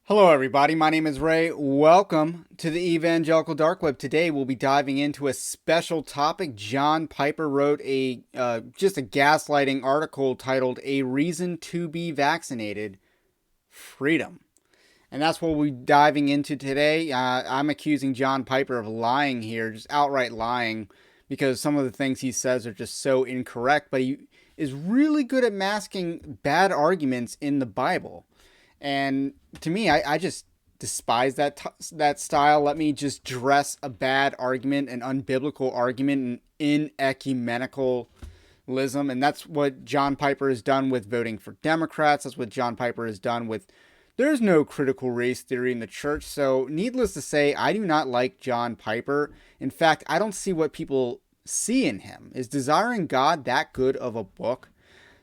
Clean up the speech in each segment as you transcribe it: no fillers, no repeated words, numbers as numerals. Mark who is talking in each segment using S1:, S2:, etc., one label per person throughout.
S1: Hello, everybody. My name is Ray. Welcome to the Evangelical Dark Web. Today, we'll be diving into a special topic. John Piper wrote just a gaslighting article titled "A Reason to Be Vaccinated: Freedom," and that's what we'll be diving into today. I'm accusing John Piper of lying here, just outright lying, because some of the things he says are just so incorrect. But he is really good at masking bad arguments in the Bible. And to me, I just despise that style. Let me just dress a bad argument, an unbiblical argument, in ecumenicalism, and that's what John Piper has done with voting for Democrats. That's what John Piper has done with. There's no critical race theory in the church, so needless to say, I do not like John Piper. In fact, I don't see what people see in him. Is Desiring God that good of a book?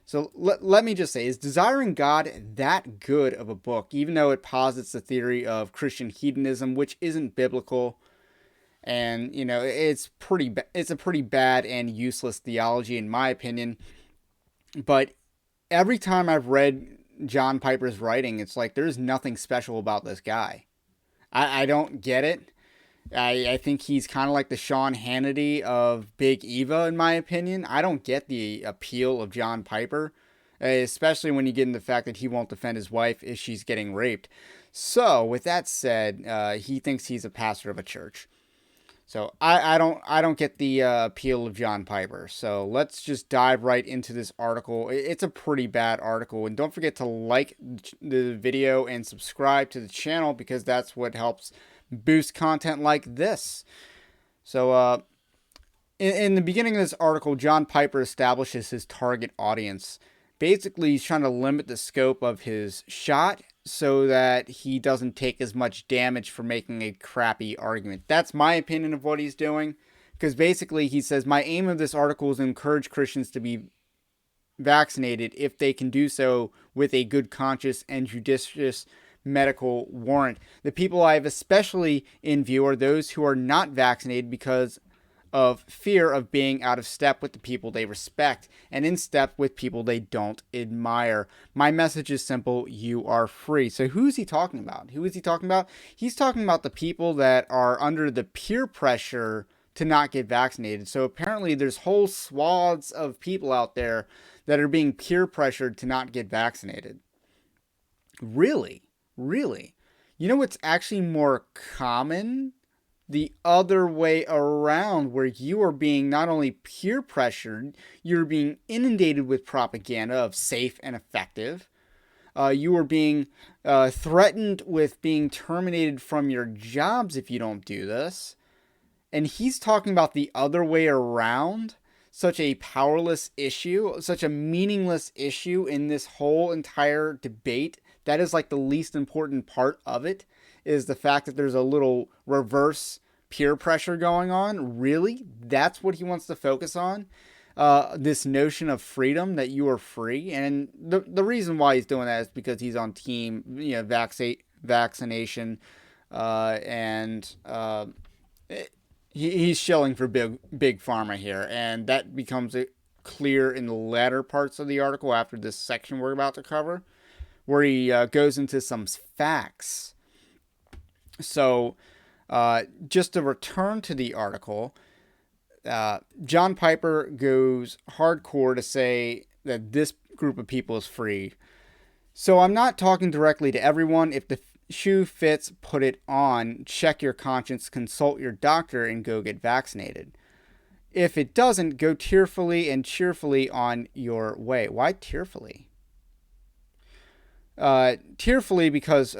S1: So let me just say, is Desiring God that good of a book, even though it posits the theory of Christian hedonism, which isn't biblical? And, it's a pretty bad and useless theology, in my opinion. But every time I've read John Piper's writing, it's like there's nothing special about this guy. I don't get it. I think he's kind of like the Sean Hannity of Big Eva, in my opinion. I don't get the appeal of John Piper, especially when you get into the fact that he won't defend his wife if she's getting raped. So, with that said, he thinks he's a pastor of a church. So I don't get the appeal of John Piper. So let's just dive right into this article. It's a pretty bad article, and don't forget to like the video and subscribe to the channel because that's what helps boost content like this. So in the beginning of this article, John Piper establishes his target audience. Basically, he's trying to limit the scope of his shot so that he doesn't take as much damage for making a crappy argument. That's my opinion of what he's doing. Because basically, he says, my aim of this article is to encourage Christians to be vaccinated if they can do so with a good conscience and judicious medical warrant. The people I have especially in view are those who are not vaccinated because of fear of being out of step with the people they respect and in step with people they don't admire. My message is simple: you are free. So who's he talking about? Who is he talking about? He's talking about the people that are under the peer pressure to not get vaccinated. So apparently there's whole swaths of people out there that are being peer pressured to not get vaccinated. Really? Really? You know what's actually more common? The other way around, where you are being not only peer pressured, you're being inundated with propaganda of safe and effective. You are being threatened with being terminated from your jobs if you don't do this. And he's talking about the other way around, such a powerless issue, such a meaningless issue in this whole entire debate. That is like the least important part of it, is the fact that there's a little reverse peer pressure going on. Really? That's what he wants to focus on? This notion of freedom, that you are free. And the reason why he's doing that is because he's on team, vaccination, and he's shilling for big pharma here. And that becomes clear in the latter parts of the article after this section we're about to cover, where he goes into some facts. So, just to return to the article, John Piper goes hardcore to say that this group of people is free. So I'm not talking directly to everyone. If the shoe fits, put it on. Check your conscience, consult your doctor, and go get vaccinated. If it doesn't, go tearfully and cheerfully on your way. Why tearfully? Tearfully because,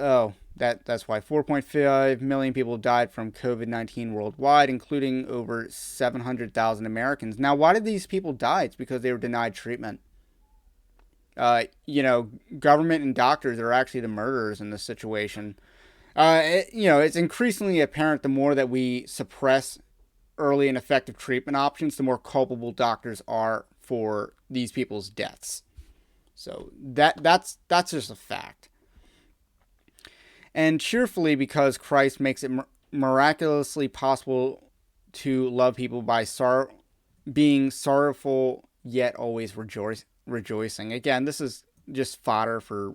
S1: that's why 4.5 million people died from COVID-19 worldwide, including over 700,000 Americans. Now, why did these people die? It's because they were denied treatment. Government and doctors are actually the murderers in this situation. It's increasingly apparent the more that we suppress early and effective treatment options, the more culpable doctors are for these people's deaths. So that's just a fact. And cheerfully because Christ makes it miraculously possible to love people by being sorrowful yet always rejoicing. Again, this is just fodder for,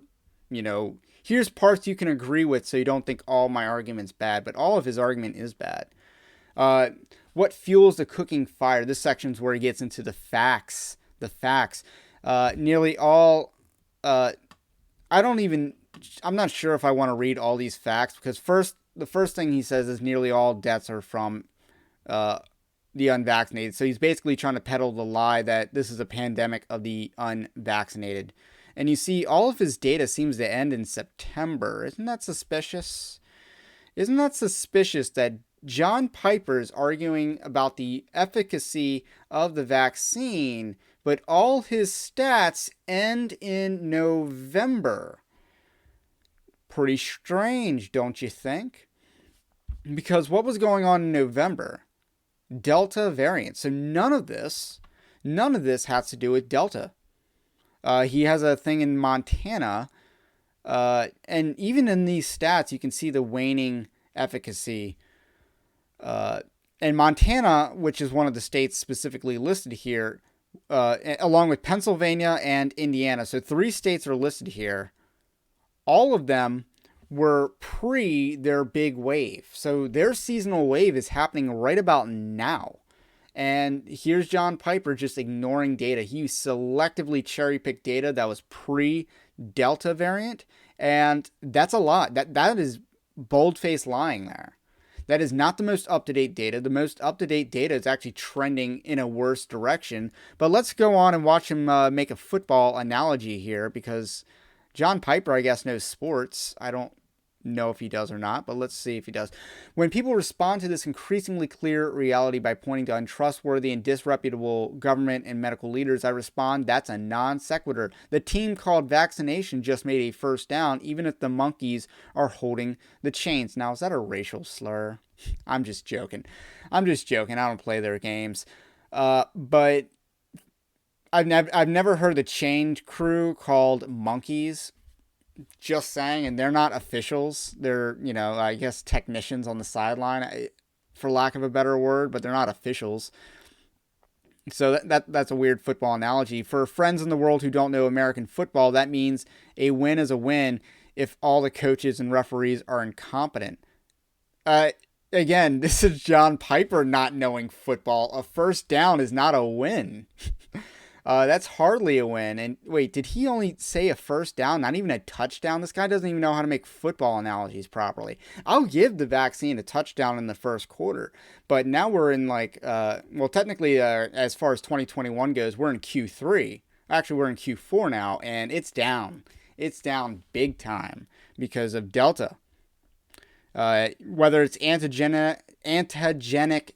S1: here's parts you can agree with so you don't think all my argument's bad, but all of his argument is bad. What fuels the cooking fire? This section's where he gets into the facts. The facts. Nearly all. I'm not sure if I want to read all these facts because the first thing he says is nearly all deaths are from the unvaccinated. So he's basically trying to peddle the lie that this is a pandemic of the unvaccinated. And you see, all of his data seems to end in September. Isn't that suspicious? Isn't that suspicious that John Piper is arguing about the efficacy of the vaccine, but all his stats end in November? Pretty strange, don't you think? Because what was going on in November? Delta variant. So none of this has to do with Delta. He has a thing in Montana, and even in these stats, you can see the waning efficacy. And Montana, which is one of the states specifically listed here, along with Pennsylvania and Indiana, so 3 states are listed here. All of them were pre their big wave. So their seasonal wave is happening right about now. And here's John Piper just ignoring data. He selectively cherry-picked data that was pre-Delta variant. And that's a lot. That is bold-faced lying there. That is not the most up-to-date data. The most up-to-date data is actually trending in a worse direction. But let's go on and watch him make a football analogy here, because John Piper, I guess, knows sports. I don't know if he does or not, but let's see if he does. When people respond to this increasingly clear reality by pointing to untrustworthy and disreputable government and medical leaders, I respond, that's a non sequitur. The team called vaccination just made a first down, even if the monkeys are holding the chains. Now, is that a racial slur? I'm just joking. I don't play their games. But I've never heard the chain crew called monkeys. Just saying, and they're not officials. They're, I guess technicians on the sideline, for lack of a better word, but they're not officials. So that's a weird football analogy. For friends in the world who don't know American football, that means a win is a win if all the coaches and referees are incompetent. Again, this is John Piper not knowing football. A first down is not a win. That's hardly a win. And wait, did he only say a first down? Not even a touchdown? This guy doesn't even know how to make football analogies properly. I'll give the vaccine a touchdown in the first quarter. But now we're in technically, as far as 2021 goes, we're in Q3. Actually, we're in Q4 now, and it's down. It's down big time because of Delta. Whether it's antigenic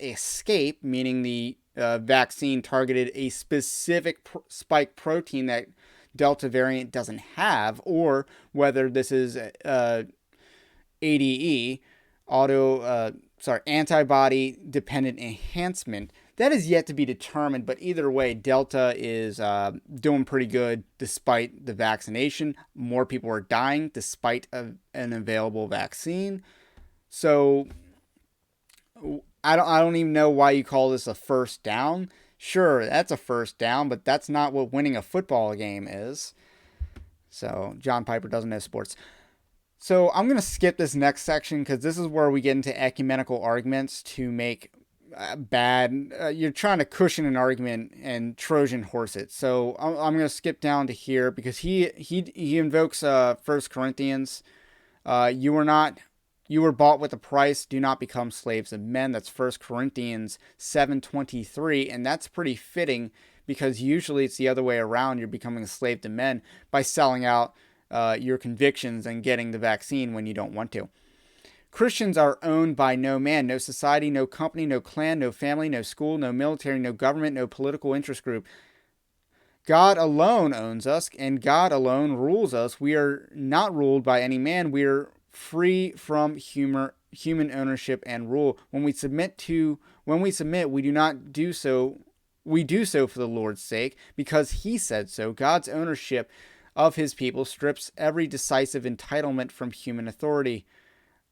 S1: escape, meaning the vaccine targeted a specific spike protein that Delta variant doesn't have, or whether this is ADE, antibody dependent enhancement, that is yet to be determined. But either way, Delta is doing pretty good despite the vaccination. More people are dying despite an available vaccine. So I don't even know why you call this a first down. Sure, that's a first down, but that's not what winning a football game is. So John Piper doesn't know sports. So I'm going to skip this next section because this is where we get into ecumenical arguments to make you're trying to cushion an argument and Trojan horse it. So I'm going to skip down to here because he invokes 1 Corinthians. You were bought with a price. Do not become slaves of men. That's 1 Corinthians 7:23. And that's pretty fitting because usually it's the other way around. You're becoming a slave to men by selling out your convictions and getting the vaccine when you don't want to. Christians are owned by no man, no society, no company, no clan, no family, no school, no military, no government, no political interest group. God alone owns us and God alone rules us. We are not ruled by any man. We are free from human ownership and rule. When we submit, we do not do so. We do so for the Lord's sake, because He said so. God's ownership of His people strips every decisive entitlement from human authority.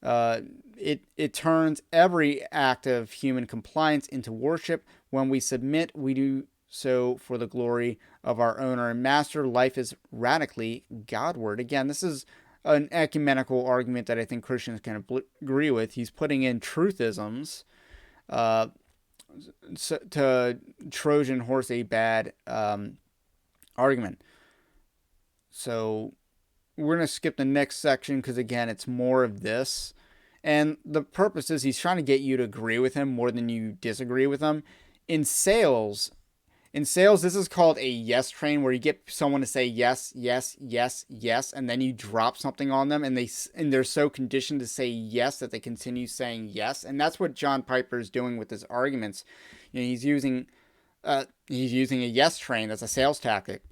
S1: It turns every act of human compliance into worship. When we submit, we do so for the glory of our owner and master. Life is radically Godward. Again, this is an ecumenical argument that I think Christians can agree with. He's putting in truthisms to Trojan horse a bad argument. So we're going to skip the next section because, again, it's more of this. And the purpose is he's trying to get you to agree with him more than you disagree with him. In sales, this is called a yes train, where you get someone to say yes, yes, yes, yes, and then you drop something on them, and they're so conditioned to say yes that they continue saying yes. And that's what John Piper is doing with his arguments. He's using a yes train. That's a sales tactic.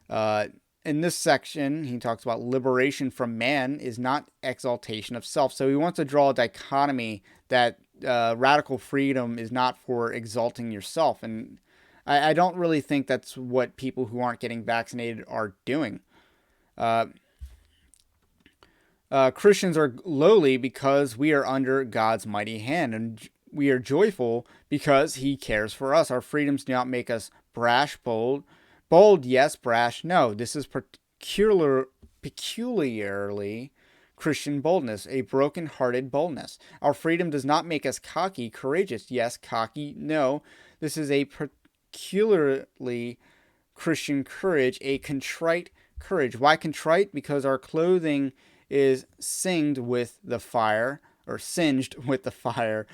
S1: In this section, he talks about liberation from man is not exaltation of self. So he wants to draw a dichotomy that radical freedom is not for exalting yourself. And I don't really think that's what people who aren't getting vaccinated are doing. Christians are lowly because we are under God's mighty hand, and we are joyful because he cares for us. Our freedoms do not make us brash, bold, yes, brash, no. This is peculiarly Christian boldness, a broken-hearted boldness. Our freedom does not make us cocky, courageous, yes, cocky, no. This is a peculiarly Christian courage, a contrite courage. Why contrite? Because our clothing is singed with the fire, or singed with the fire,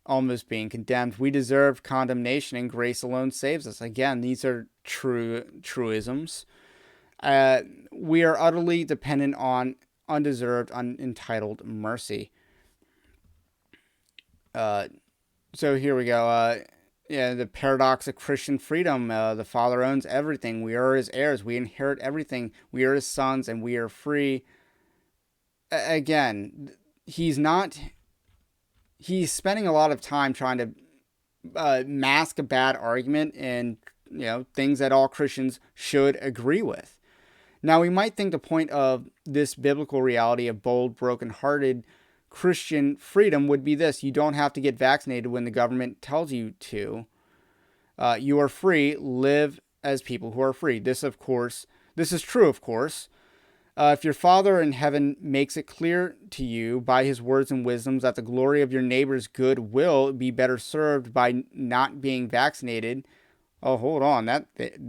S1: almost being condemned. We deserve condemnation, and grace alone saves us. Again, these are truisms. We are utterly dependent on undeserved, unentitled mercy. So here we go. The paradox of Christian freedom. The Father owns everything. We are his heirs. We inherit everything. We are his sons, and we are free. Again, he's spending a lot of time trying to mask a bad argument and things that all Christians should agree with. Now, we might think the point of this biblical reality of bold, broken-hearted Christian freedom would be this: you don't have to get vaccinated when the government tells you to. You are free. Live as people who are free. This is true, of course. If your Father in heaven makes it clear to you by his words and wisdoms that the glory of your neighbor's good will be better served by not being vaccinated, oh, hold on.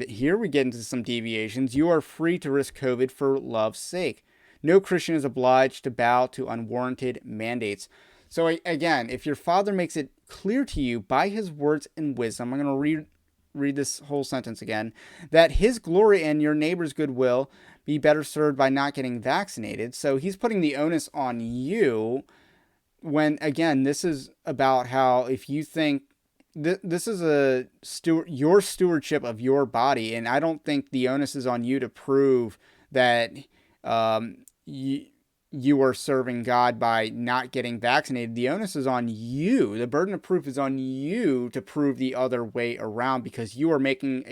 S1: Here we get into some deviations. You are free to risk COVID for love's sake. No Christian is obliged to bow to unwarranted mandates. So again, if your Father makes it clear to you by his words and wisdom, I'm going to read this whole sentence again, that his glory and your neighbor's good will be better served by not getting vaccinated. So he's putting the onus on you when, again, this is about how if you think this is your stewardship of your body, and I don't think the onus is on you to prove that you are serving God by not getting vaccinated. The onus is on you. The burden of proof is on you to prove the other way around, because you are making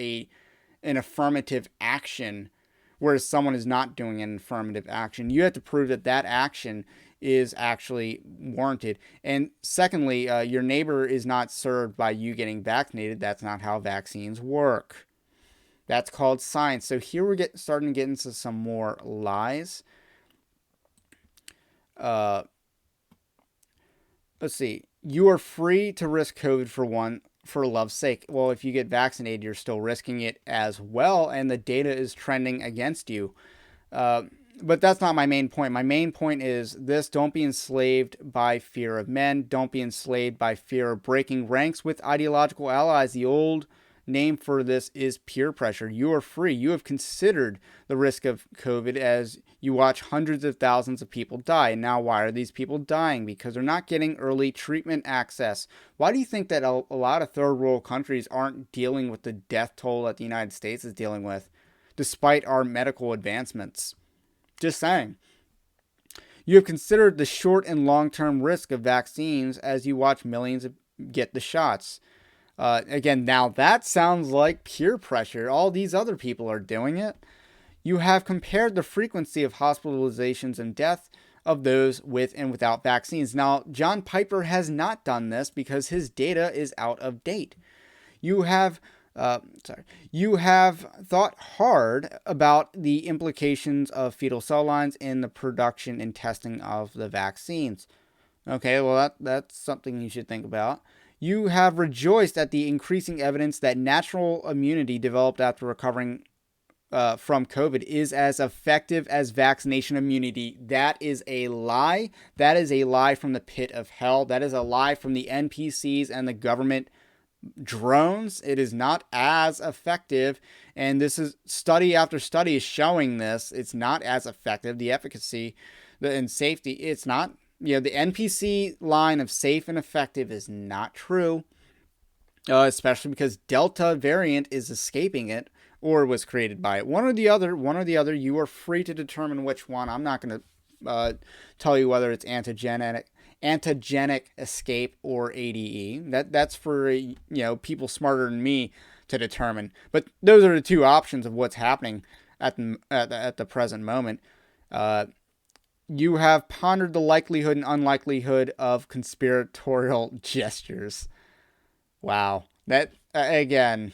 S1: an affirmative action, whereas someone is not doing an affirmative action. You have to prove that action is actually warranted. And secondly, your neighbor is not served by you getting vaccinated. That's not how vaccines work. That's called science. So here we're starting to get into some more lies. Let's see. You are free to risk COVID for love's sake. Well, if you get vaccinated, you're still risking it as well, and the data is trending against you. But that's not my main point. My main point is this: don't be enslaved by fear of men. Don't be enslaved by fear of breaking ranks with ideological allies. The old name for this is peer pressure. You are free. You have considered the risk of COVID as you watch hundreds of thousands of people die. And now why are these people dying? Because they're not getting early treatment access. Why do you think that a lot of third world countries aren't dealing with the death toll that the United States is dealing with, despite our medical advancements? Just saying. You have considered the short and long-term risk of vaccines as you watch millions get the shots. Again, now that sounds like peer pressure. All these other people are doing it. You have compared the frequency of hospitalizations and death of those with and without vaccines. Now, John Piper has not done this because his data is out of date. You have sorry, you have thought hard about the implications of fetal cell lines in the production and testing of the vaccines. Okay, well, that's something you should think about. You have rejoiced at the increasing evidence that natural immunity developed after recovering from COVID is as effective as vaccination immunity. That is a lie. That is a lie from the pit of hell. That is a lie from the NPCs and the government drones. It is not as effective, and this is study after study is showing this. It's not as effective. The efficacy and safety, it's not. The NPC line of safe and effective is not true, especially because Delta variant is escaping it or was created by it. One or the other. One or the other. You are free to determine which one. I'm not going to tell you whether it's antigenic escape or ADE. That's for people smarter than me to determine. But those are the two options of what's happening at the present moment. You have pondered the likelihood and unlikelihood of conspiratorial gestures. Wow, that again,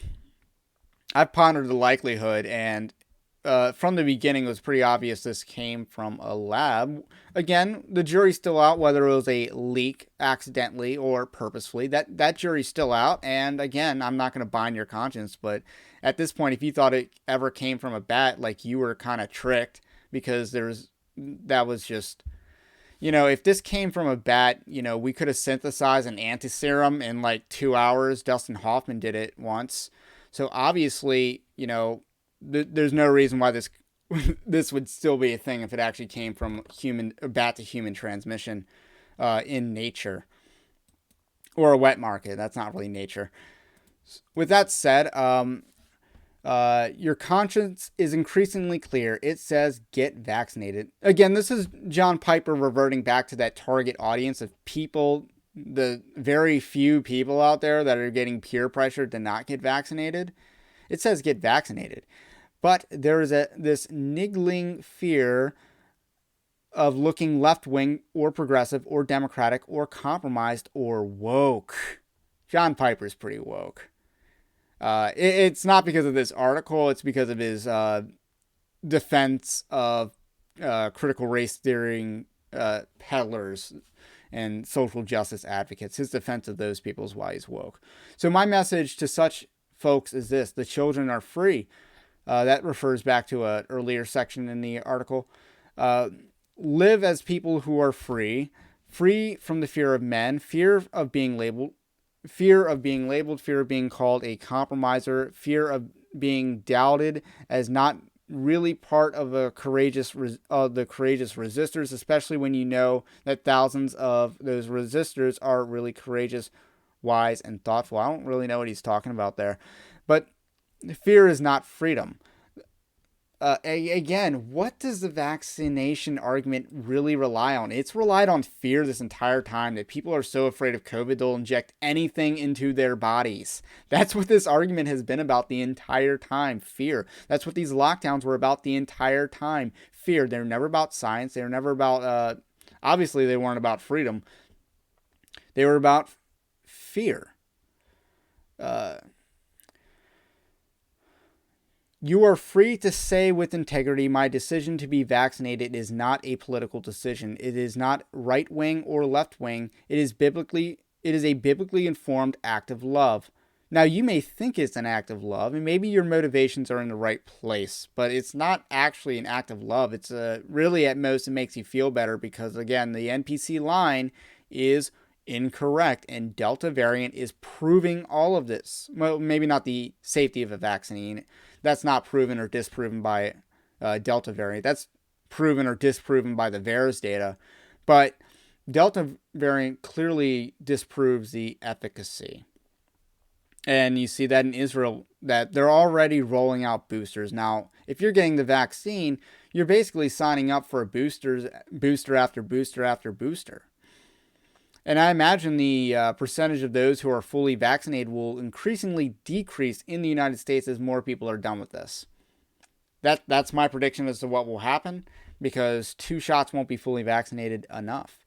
S1: I've pondered the likelihood, and from the beginning, it was pretty obvious this came from a lab. Again, the jury's still out whether it was a leak accidentally or purposefully. That jury's still out, and again, I'm not going to bind your conscience, but at this point, if you thought it ever came from a bat, like, you were kind of tricked, because that was just, if this came from a bat, we could have synthesized an antiserum in like 2 hours. Dustin Hoffman did it once. So obviously, there's no reason why this would still be a thing if it actually came from bat to human transmission in nature, or a wet market. That's not really nature. With that said, your conscience is increasingly clear. It says get vaccinated. Again, this is John Piper reverting back to that target audience of people, the very few people out there that are getting peer pressured to not get vaccinated. It says get vaccinated. But there is this niggling fear of looking left-wing or progressive or democratic or compromised or woke. John Piper's pretty woke. It's not because of this article. It's because of his defense of critical race theory peddlers and social justice advocates. His defense of those people is why he's woke. So my message to such folks is this: the children are free. That refers back to an earlier section in the article. Live as people who are free from the fear of men, fear of being labeled, fear of being called a compromiser, fear of being doubted as not really part of the courageous resistors, especially when you know that thousands of those resistors are really courageous, wise, and thoughtful. I don't really know what he's talking about there, but fear is not freedom. Again, what does the vaccination argument really rely on? It's relied on fear this entire time, that people are so afraid of COVID they'll inject anything into their bodies. That's what this argument has been about the entire time, fear. That's what these lockdowns were about the entire time, fear. They're never about science. They were never about, obviously they weren't about freedom. They were about fear. You are free to say with integrity, my decision to be vaccinated is not a political decision. It is not right wing or left wing. It is a biblically informed act of love. Now, you may think it's an act of love, and maybe your motivations are in the right place, but it's not actually an act of love. It's really, at most, it makes you feel better because, again, the NPC line is incorrect, and Delta variant is proving all of this. Well, maybe not the safety of a vaccine. That's not proven or disproven by Delta variant. That's proven or disproven by the VAERS data. But Delta variant clearly disproves the efficacy. And you see that in Israel, that they're already rolling out boosters. Now, if you're getting the vaccine, you're basically signing up for a booster after booster after booster. And I imagine the percentage of those who are fully vaccinated will increasingly decrease in the United States as more people are done with this. That's my prediction as to what will happen, because 2 shots won't be fully vaccinated enough.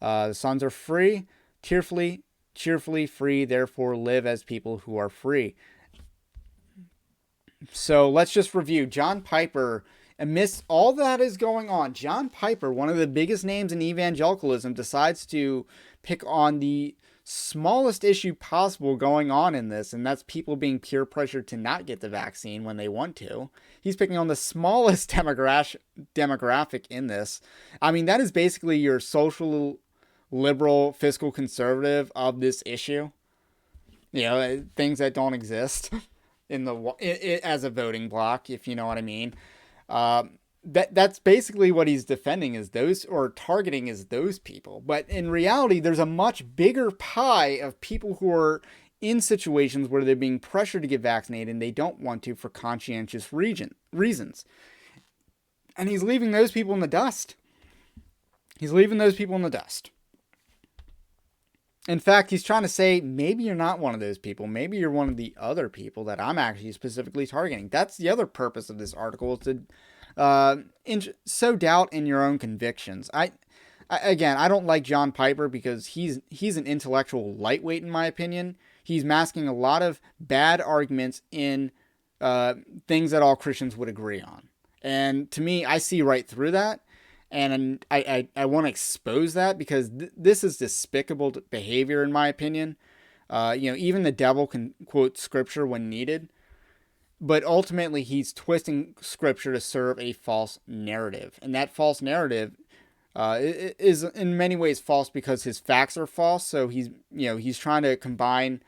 S1: The sons are free, cheerfully free, therefore live as people who are free. So let's just review. John Piper, amidst all that is going on, John Piper, one of the biggest names in evangelicalism, decides to pick on the smallest issue possible going on in this, and that's people being peer pressured to not get the vaccine when they want to. He's picking on the smallest demographic in this. I mean, that is basically your social liberal fiscal conservative of this issue. You know, things that don't exist in the as a voting block, if you know what I mean. That's basically what he's defending is those, or targeting is those people. But in reality, there's a much bigger pie of people who are in situations where they're being pressured to get vaccinated and they don't want to for conscientious reasons. And he's leaving those people in the dust. He's leaving those people in the dust. In fact, he's trying to say, maybe you're not one of those people. Maybe you're one of the other people that I'm actually specifically targeting. That's the other purpose of this article, is to sow doubt in your own convictions. Again, I don't like John Piper because he's an intellectual lightweight, in my opinion. He's masking a lot of bad arguments in things that all Christians would agree on. And to me, I see right through that. And I want to expose that because this is despicable behavior, in my opinion. Even the devil can quote scripture when needed. But ultimately, he's twisting scripture to serve a false narrative. And that false narrative is in many ways false because his facts are false. So he's trying to combine,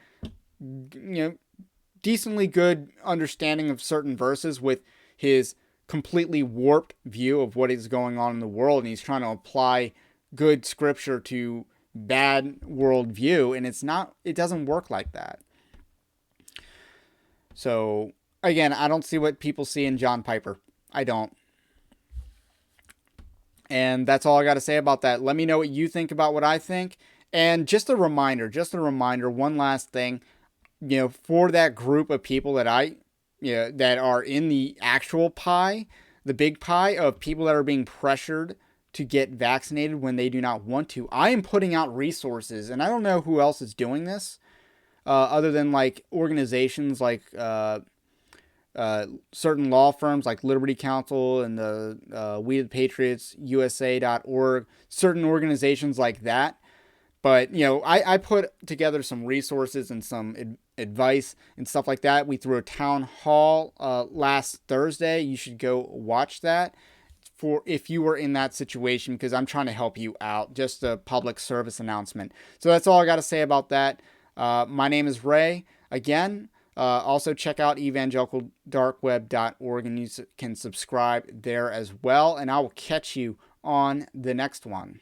S1: decently good understanding of certain verses with his completely warped view of what is going on in the world, and he's trying to apply good scripture to bad worldview, and it doesn't work like that. So again, I don't see what people see in John Piper. I don't. And that's all I got to say about that. Let me know what you think about what I think. And just a reminder, one last thing, for that group of people that are in the actual pie, the big pie of people that are being pressured to get vaccinated when they do not want to. I am putting out resources, and I don't know who else is doing this, other than like organizations like certain law firms like Liberty Counsel and the We the Patriots, USA.org, certain organizations like that. But, I put together some resources and some advice and stuff like that. We threw a town hall last Thursday. You should go watch that for if you were in that situation, because I'm trying to help you out. Just a public service announcement. So that's all I got to say about that. My name is Ray. Again, also check out evangelicaldarkweb.org, and you can subscribe there as well. And I will catch you on the next one.